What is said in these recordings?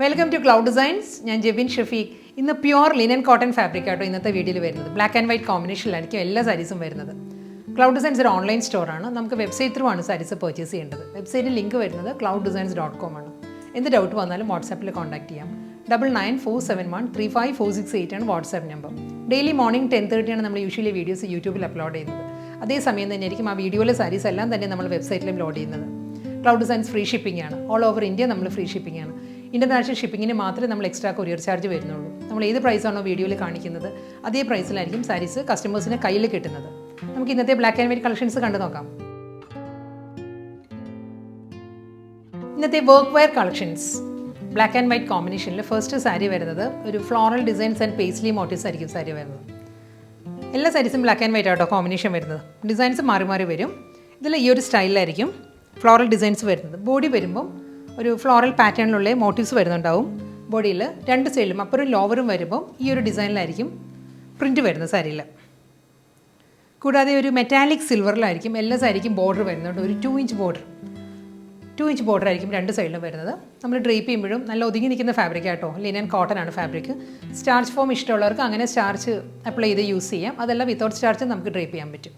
Welcome to cloud designs. ഞാൻ ജെബിൻ ഷഫീഖ്. ഇന്ന് pure linen cotton fabric ആട്ടോ ഇന്നത്തെ വീഡിയോയിൽ വരുന്നത്. ബ്ലാക്ക് ആൻഡ് വൈറ്റ് കോമ്പിനേഷനിലായിരിക്കും എല്ലാ സാരീസും വരുന്നത്. ക്ലൗഡ് ഡിസൈൻസ് ഒരു ഓൺലൈൻ സ്റ്റോറാണ്. നമുക്ക് വെബ്സൈറ്റ് ത്രൂ ആണ് സാരീസ് പർച്ചേസ് ചെയ്യേണ്ടത്. വെബ്സൈറ്റിൽ ലിങ്ക് വരുന്നത് clouddesigns.com ആണ്. എന്ത് ഡൗട്ട് വന്നാലും വാട്സാപ്പിൽ കോൺടാക്ട് ചെയ്യാം. 9947135468 ആണ് വാട്സാപ്പ് നമ്പർ. ഡെയിലി മോർണിംഗ് 10:30 ആണ് നമ്മൾ യൂഷ്വലി വീഡിയോസ് യൂട്യൂബിൽ അപ്ലോഡ് ചെയ്യുന്നത്. അതേസമയം തന്നെ ആയിരിക്കും ആ വീഡിയോയിലെ സാരീസ് എല്ലാം തന്നെ നമ്മൾ വെബ്സൈറ്റിലും ലോഡ് ചെയ്യുന്നത്. ക്ലൗഡ് ഡിസൈൻസ് ഫ്രീ ഷിപ്പിംഗ് ആണ്. ഓൾ ഓവർ ഇന്ത്യ നമ്മൾ ഫ്രീ ഷിപ്പിംഗ് ആണ്. ഇൻ്റർനാഷണൽ ഷിപ്പിങ്ങിന് മാത്രമേ നമ്മൾ എക്സ്ട്രാ കൊറിയർ ചാർജ് വരുന്നുള്ളൂ. നമ്മൾ ഏത് പ്രൈസാണോ വീഡിയോയിൽ കാണിക്കുന്നത് അതേ പ്രൈസിലായിരിക്കും സാരീസ് കസ്റ്റമേഴ്സിന് കയ്യിൽ കിട്ടുന്നത്. നമുക്ക് ഇന്നത്തെ ബ്ലാക്ക് ആൻഡ് വൈറ്റ് കളക്ഷൻസ് കണ്ടു നോക്കാം. ഇന്നത്തെ work wear collections black and white കോമ്പിനേഷനിൽ ഫസ്റ്റ് സാരി വരുന്നത് ഒരു floral designs and paisley motifs ആയിരിക്കും സാരി വരുന്നത്. എല്ലാ സാരീസും ബ്ലാക്ക് ആൻഡ് വൈറ്റ് ആട്ടോ കോമ്പിനേഷൻ വരുന്നത്. ഡിസൈൻസ് മാറി മാറി വരും. ഇതിൽ ഈ ഒരു സ്റ്റൈലിലായിരിക്കും ഫ്ലോറൽ ഡിസൈൻസ് വരുന്നത്. ബോഡി വരുമ്പം ഒരു ഫ്ലോറൽ പാറ്റേണിലുള്ള മോട്ടീവ്സ് വരുന്നുണ്ടാവും. ബോഡിയിൽ രണ്ട് സൈഡിലും അപ്പറും ലോവറും വരുമ്പം ഈ ഒരു ഡിസൈനിലായിരിക്കും പ്രിൻറ്റ് വരുന്നത് സാരിയിൽ. കൂടാതെ ഒരു മെറ്റാലിക് സിൽവറിലായിരിക്കും എല്ലാ സാരിക്കും ബോർഡർ വരുന്നുണ്ട്. ഒരു 2 ഇഞ്ച് ബോർഡർ ആയിരിക്കും രണ്ട് സൈഡിലും വരുന്നത്. നമ്മൾ ഡ്രേപ്പ് ചെയ്യുമ്പോഴും നല്ല ഒതുങ്ങി നിൽക്കുന്ന ഫാബ്രിക് ആട്ടോ. ലിനൻ കോട്ടൺ ആണ് ഫാബ്രിക്. സ്റ്റാർച്ച് ഫോം ഇഷ്ടമുള്ളവർക്ക് അങ്ങനെ സ്റ്റാർച്ച് അപ്ലൈ ചെയ്ത് യൂസ് ചെയ്യാം. അതല്ല വിത്തൗട്ട് സ്റ്റാർച്ച് നമുക്ക് ഡ്രേപ്പ് ചെയ്യാൻ പറ്റും.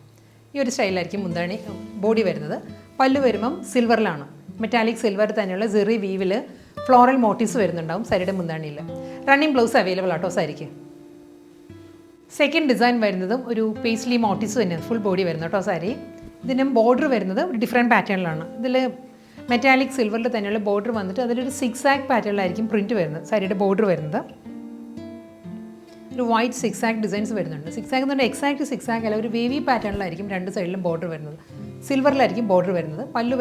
ഈ ഒരു സ്റ്റൈലായിരിക്കും മുന്താണി ബോഡി വരുന്നത്. പല്ല് വരുമ്പം സിൽവറിലാണ്. മെറ്റാലിക് സിൽവർ തന്നെയുള്ള സെറി വീവിൽ ഫ്ലോറൽ മോട്ടീവ്സ് വരുന്നുണ്ടാവും സാരിയുടെ മുന്താണിയിൽ. റണ്ണിങ് ബ്ലൗസ് അവൈലബിൾ ആട്ടോ സാരിക്ക്. സെക്കൻഡ് ഡിസൈൻ വരുന്നതും ഒരു പേസ്ലി മോട്ടീവ്സ് തന്നെയാണ് ഫുൾ ബോഡി വരുന്നത് കേട്ടോ സാരി. ഇതിനും ബോർഡർ വരുന്നത് ഒരു ഡിഫറെൻറ്റ് പാറ്റേണിലാണ്. ഇതിൽ മെറ്റാലിക് സിൽവറിൽ തന്നെയുള്ള ബോർഡർ വന്നിട്ട് അതിലൊരു 6 പാറ്റേണിലായിരിക്കും പ്രിൻറ്റ് വരുന്നത് സാരിയുടെ ബോർഡർ വരുന്നത്. ഒരു വൈറ്റ് 6 ഡിസൈൻസ് വരുന്നുണ്ട്. 6 എന്ന് പറഞ്ഞാൽ എക്സാക്ട് 6 അല്ല, ഒരു വേവി പാറ്റേണിലായിരിക്കും രണ്ട് സൈഡിലും ബോർഡർ വരുന്നത്. സിൽവറിലായിരിക്കും ബോർഡർ വരുന്നത്. പല്ലു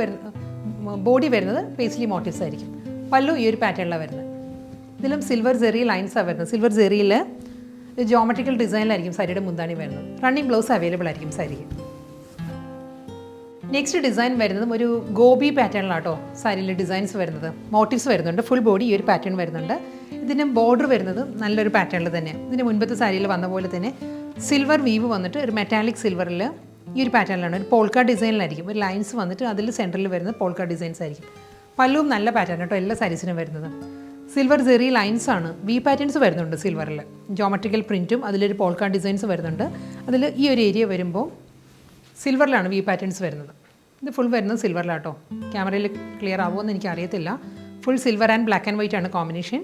ബോഡി വരുന്നത് പേസ്ലി മോട്ടീവ്സ് ആയിരിക്കും. പല്ലു ഈ ഒരു പാറ്റേണിലാണ് വരുന്നത്. ഇതിലും സിൽവർ സെറി ലൈൻസാണ് വരുന്നത്. സിൽവർ സെറിയിൽ ജോമെട്രിക്കൽ ഡിസൈനിലായിരിക്കും സാരിയുടെ മുന്താണി വരുന്നത്. റണ്ണിങ് ബ്ലൗസ് അവൈലബിൾ ആയിരിക്കും സാരിക്ക്. നെക്സ്റ്റ് ഡിസൈൻ വരുന്നതും ഒരു ഗോബി പാറ്റേണിലാട്ടോ സാരിയിൽ ഡിസൈൻസ് വരുന്നത്. മോട്ടീവ്സ് വരുന്നുണ്ട്. ഫുൾ ബോഡി ഈ ഒരു പാറ്റേൺ വരുന്നുണ്ട്. ഇതിന് ബോർഡർ വരുന്നത് നല്ലൊരു പാറ്റേണിൽ തന്നെ. ഇതിന് മുൻപത്തെ സാരിയിൽ വന്ന പോലെ തന്നെ സിൽവർ വീവ് വന്നിട്ട് ഒരു മെറ്റാലിക് സിൽവറിൽ ഈ ഒരു പാറ്റേണിലാണ്. ഒരു പോൾക്ക ഡിസൈനിലായിരിക്കും. ഒരു ലൈൻസ് വന്നിട്ട് അതിൽ സെൻറ്ററിൽ വരുന്നത് പോൾക്ക ഡിസൈൻസ് ആയിരിക്കും. പല്ലുവും നല്ല പാറ്റേൺ കേട്ടോ എല്ലാ സാരീസിനും വരുന്നത്. സിൽവർ സെറി ലൈൻസ് ആണ്. വി പാറ്റേൺസ് വരുന്നുണ്ട് സിൽവറിൽ. ജോമെട്രിക്കൽ പ്രിൻറ്റും അതിലൊരു പോൾക്ക ഡിസൈൻസ് വരുന്നുണ്ട്. അതിൽ ഈ ഒരു ഏരിയ വരുമ്പോൾ സിൽവറിലാണ് വി പാറ്റേൺസ് വരുന്നത്. ഇത് ഫുൾ വരുന്നത് സിൽവറിലാട്ടോ. ക്യാമറയിൽ ക്ലിയർ ആവുമെന്ന് എനിക്കറിയത്തില്ല. Full silver and black and white ആണ് കോമ്പിനേഷൻ.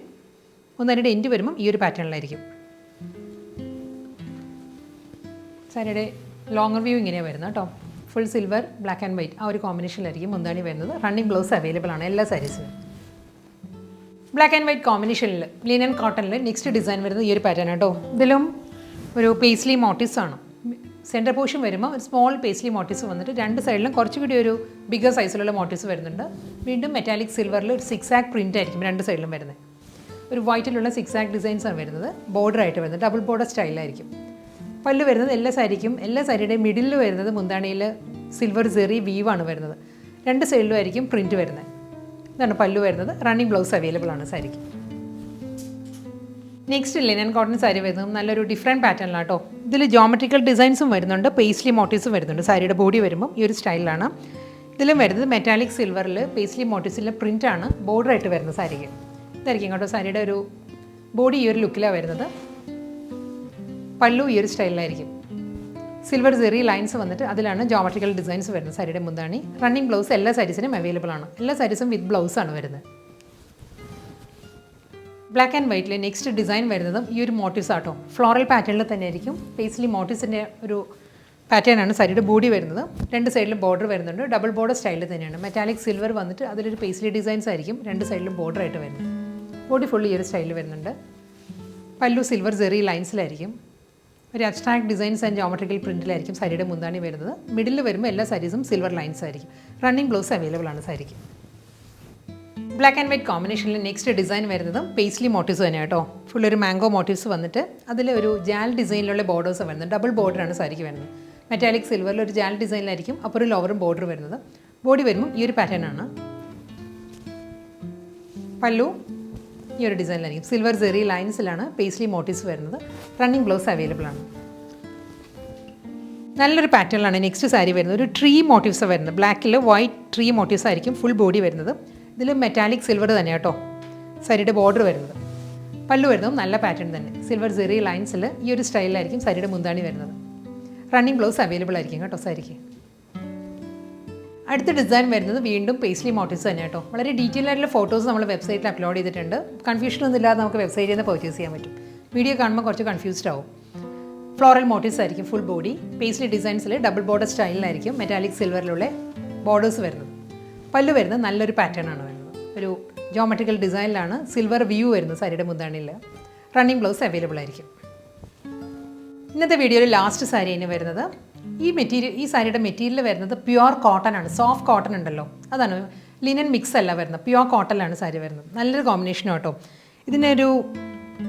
അതിൻ്റെ എൻഡ് വരുമ്പം ഈ ഒരു പാറ്റേണിലായിരിക്കും. സാരിയുടെ ലോങ്ങർ വ്യൂ ഇങ്ങനെയാണ് വരുന്നത് കേട്ടോ. Full silver black and white ആ ഒരു കോമ്പിനേഷനിലായിരിക്കും മുന്താണി വരുന്നത്. റണ്ണിങ് ബ്ലൗസ് അവൈലബിൾ ആണ് എല്ലാ സാരീസിനും. ബ്ലാക്ക് ആൻഡ് വൈറ്റ് കോമ്പിനേഷനിൽ ലിനൻ കോട്ടണിൽ നെക്സ്റ്റ് ഡിസൈൻ വരുന്നത് ഈ ഒരു പാറ്റേൺ കേട്ടോ. ഇതിലും ഒരു പേസ്ലി മോട്ടീവ്സ് ആണ്. സെൻറ്റർ പോർഷൻ വരുമ്പോൾ ഒരു സ്മോൾ പേസ്ലി മോട്ടീവ്സ് വന്നിട്ട് രണ്ട് സൈഡിലും കുറച്ചുകൂടി ഒരു ബിഗർ സൈസിലുള്ള മോട്ടീവ്സ് വരുന്നുണ്ട്. വീണ്ടും മെറ്റാലിക് സിൽവറിൽ ഒരു 6 പ്രിൻ്റ് ആയിരിക്കും രണ്ട് സൈഡിലും വരുന്നത്. ഒരു വൈറ്റിലുള്ള 6 ഡിസൈൻസാണ് വരുന്നത്. ബോർഡർ ആയിട്ട് വരുന്നത് ഡബിൾ ബോർഡർ സ്റ്റൈലായിരിക്കും. പല്ല് വരുന്നത് എല്ലാ സാരിയുടെയും മിഡിലിൽ വരുന്നത് മുന്താണിയിൽ സിൽവർ സെറി വീവാണ് വരുന്നത്. രണ്ട് സൈഡിലും ആയിരിക്കും പ്രിൻറ്റ് വരുന്നത്. ഇതാണ് പല്ലു വരുന്നത്. റണ്ണിങ് ബ്ലൗസ് അവൈലബിൾ ആണ് സാരിക്ക്. നെക്സ്റ്റ് ലിനൻ കോട്ടൺ സാരി വരുന്നത് നല്ലൊരു ഡിഫറെൻറ്റ് പാറ്റേണിലാണ് കേട്ടോ. ഇതിൽ ജോമെട്രിക്കൽ ഡിസൈൻസും വരുന്നുണ്ട്. പേസ്ലി മോട്ടീവ്സും വരുന്നുണ്ട്. സാരിയുടെ ബോഡി വരുമ്പം ഈ ഒരു സ്റ്റൈലിലാണ്. ഇതിലും വരുന്നത് മെറ്റാലിക് സിൽവറിൽ പേസ്ലി മോട്ടീവ്സിലെ പ്രിൻ്റാണ് ബോർഡറായിട്ട് വരുന്നത് സാരിക്ക്. ഇതായിരിക്കും കേട്ടോ സാരിയുടെ ഒരു ബോഡി ഈ ഒരു ലുക്കിലാണ് വരുന്നത്. പല്ലു ഈ ഒരു സ്റ്റൈലിലായിരിക്കും. സിൽവർ സെറി ലൈൻസ് വന്നിട്ട് അതിലാണ് ജോമെട്രിക്കൽ ഡിസൈൻസ് വരുന്നത് സാരിയുടെ മുന്താണി. റണ്ണിങ് ബ്ലൗസ് എല്ലാ സാരീസിനും അവൈലബിൾ ആണ്. എല്ലാ സാരീസും വിത്ത് ബ്ലൗസാണ് വരുന്നത്. ബ്ലാക്ക് ആൻഡ് വൈറ്റിൽ നെക്സ്റ്റ് ഡിസൈൻ വരുന്നതും ഈ ഒരു മോട്ടീവ്സ് ആട്ടോ. ഫ്ലോറൽ പാറ്റേണിൽ തന്നെ ആയിരിക്കും. പേസ്ലി മോട്ടീവ്സിൻ്റെ ഒരു പാറ്റേൺ ആണ് സാരിയുടെ ബോഡി വരുന്നത്. രണ്ട് സൈഡിലും ബോർഡർ വരുന്നുണ്ട്. ഡബിൾ ബോർഡർ സ്റ്റൈലിൽ തന്നെയാണ്. മെറ്റാലിക് സിൽവർ വന്നിട്ട് അതിലൊരു പേസ്ലി ഡിസൈൻസ് ആയിരിക്കും രണ്ട് സൈഡിലും ബോർഡർ ആയിട്ട് വരുന്നത്. ബോഡി ഫുൾ ഈ ഒരു സ്റ്റൈലിൽ വരുന്നുണ്ട്. പല്ലു സിൽവർ സെറി ലൈൻസിലായിരിക്കും. ഒരു അബ്സ്ട്രാക്ട് ഡിസൈൻസ് ആൻഡ് ജോമെട്രിക്കൽ പ്രിൻറ്റിലായിരിക്കും സാരിയുടെ മുന്താണി വരുന്നത്. മിഡിൽ വരുമ്പോൾ എല്ലാ സാരീസും സിൽവർ ലൈൻസ് ആയിരിക്കും. റണ്ണിങ് ബ്ലൗസ് അവൈലബിൾ ആണ് സാരിക്ക്. ബ്ലാക്ക് ആൻഡ് വൈറ്റ് കോമ്പിനേഷനിൽ നെക്സ്റ്റ് ഡിസൈൻ വരുന്നതും പേസ്ലി മോട്ടീവ്സ് തന്നെ കേട്ടോ. ഫുൾ ഒരു മാംഗോ മോട്ടീവ്സ് വന്നിട്ട് അതിൽ ഒരു ജാൽ ഡിസൈനിലുള്ള ബോർഡേഴ്സ് വരുന്നത്. ഡബിൾ ബോർഡറാണ് സാരിക്ക് വരുന്നത്. മെറ്റാലിക് സിൽവറിൽ ഒരു ജാൽ ഡിസൈനിലായിരിക്കും അപ്പോൾ ഒരു ലോവറും ബോർഡർ വരുന്നത്. ബോഡി വരുമ്പോൾ ഈ ഒരു പാറ്റേൺ ആണ്. പല്ലു ഈ ഒരു ഡിസൈനിലായിരിക്കും. സിൽവർ സെറി ലൈൻസിലാണ് പേസ്ലി മോട്ടീവ്സ് വരുന്നത്. റണ്ണിങ് ബ്ലൗസ് അവൈലബിൾ ആണ്. നല്ലൊരു പാറ്റേണിലാണ് നെക്സ്റ്റ് സാരി വരുന്നത്. ഒരു ട്രീ മോട്ടീവ്സ് വരുന്നത്. ബ്ലാക്കിൽ വൈറ്റ് ട്രീ മോട്ടീവ്സ് ആയിരിക്കും ഫുൾ ബോഡി വരുന്നത്. ഇതിൽ മെറ്റാലിക് സിൽവർ തന്നെ കേട്ടോ. സാരിയുടെ ബോർഡർ വരുന്നത്. പല്ലു വരുന്നതും നല്ല പാറ്റേൺ തന്നെ. സിൽവർ സെറി ലൈൻസിൽ ഈ ഒരു സ്റ്റൈലിലായിരിക്കും സാരിയുടെ മുന്താണി വരുന്നത്. റണ്ണിങ് ബ്ലൗസ് അവൈലബിൾ ആയിരിക്കും കേട്ടോ സാരിക്ക്. അടുത്ത ഡിസൈൻ വരുന്നത് വീണ്ടും പേസ്ലി മോട്ടീവ്സ് തന്നെ കേട്ടോ. വളരെ ഡീറ്റെയിൽ ആയിട്ടുള്ള ഫോട്ടോസ് നമ്മൾ വെബ്സൈറ്റിൽ അപ്ലോഡ് ചെയ്തിട്ടുണ്ട്. കൺഫ്യൂഷനൊന്നും ഇല്ലാതെ നമുക്ക് വെബ്സൈറ്റിൽ നിന്ന് പർച്ചേസ് ചെയ്യാൻ പറ്റും. വീഡിയോ കാണുമ്പോൾ കുറച്ച് കൺഫ്യൂസ്ഡ് ആവും. ഫ്ലോറൽ മോട്ടീവ്സ് ആയിരിക്കും ഫുൾ ബോഡി. പേസ്ലി ഡിസൈൻസിൽ ഡബിൾ ബോർഡർ സ്റ്റൈലിലായിരിക്കും മെറ്റാലിക് സിൽവറിലുള്ള ബോർഡേഴ്സ് വരുന്നത്. പല്ലു വരുന്നത് നല്ലൊരു പാറ്റേൺ ആണ് വരുന്നത്. ഒരു ജോമെട്രിക്കൽ ഡിസൈനിലാണ് സിൽവർ വ്യൂ വരുന്നത് സാരിയുടെ മുന്താണിയിൽ. റണ്ണിങ് ബ്ലൗസ് അവൈലബിൾ ആയിരിക്കും. ഇന്നത്തെ വീഡിയോയിൽ ലാസ്റ്റ് സാരി തന്നെ വരുന്നത് ഈ സാരിയുടെ മെറ്റീരിയൽ വരുന്നത് പ്യുവർ കോട്ടൺ ആണ്. സോഫ്റ്റ് കോട്ടൺ ഉണ്ടല്ലോ, അതാണ്. ലിനൻ മിക്സ് അല്ല വരുന്നത്, പ്യുവർ കോട്ടണിലാണ് സാരി വരുന്നത്. നല്ലൊരു കോമ്പിനേഷൻ കേട്ടോ. ഇതിനൊരു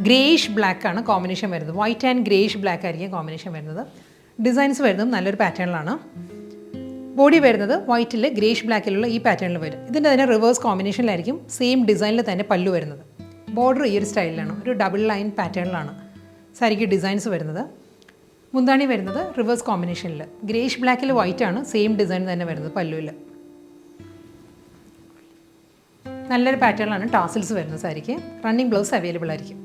ഗ്രേഷ് ബ്ലാക്ക് ആണ് കോമ്പിനേഷൻ വരുന്നത്. വൈറ്റ് ആൻഡ് ഗ്രേഷ് ബ്ലാക്ക് ആയിരിക്കും കോമ്പിനേഷൻ വരുന്നത്. ഡിസൈൻസ് വരുന്നതും നല്ലൊരു പാറ്റേണിലാണ്. ബോഡി വരുന്നത് വൈറ്റിൽ ഗ്രേഷ് ബ്ലാക്കിലുള്ള ഈ പാറ്റേണിൽ വരും. ഇതിൻ്റെ തന്നെ റിവേഴ്സ് കോമ്പിനേഷനിലായിരിക്കും സെയിം ഡിസൈനിൽ തന്നെ പല്ലു വരുന്നത്. ബോർഡർ ഈ ഒരു സ്റ്റൈലിലാണ്, ഒരു ഡബിൾ ലൈൻ പാറ്റേണിലാണ് സാരിക്ക് ഡിസൈൻസ് വരുന്നത്. മുന്താണി വരുന്നത് റിവേഴ്സ് കോമ്പിനേഷനിൽ ഗ്രേഷ് ബ്ലാക്കിൽ വൈറ്റ് ആണ് സെയിം ഡിസൈൻ തന്നെ വരുന്നത് പല്ലുവിൽ. നല്ലൊരു പാറ്റേണിലാണ് ടാസിൽസ് വരുന്നത് സാരിക്ക്. റണ്ണിങ് ബ്ലൗസ് അവൈലബിൾ ആയിരിക്കും.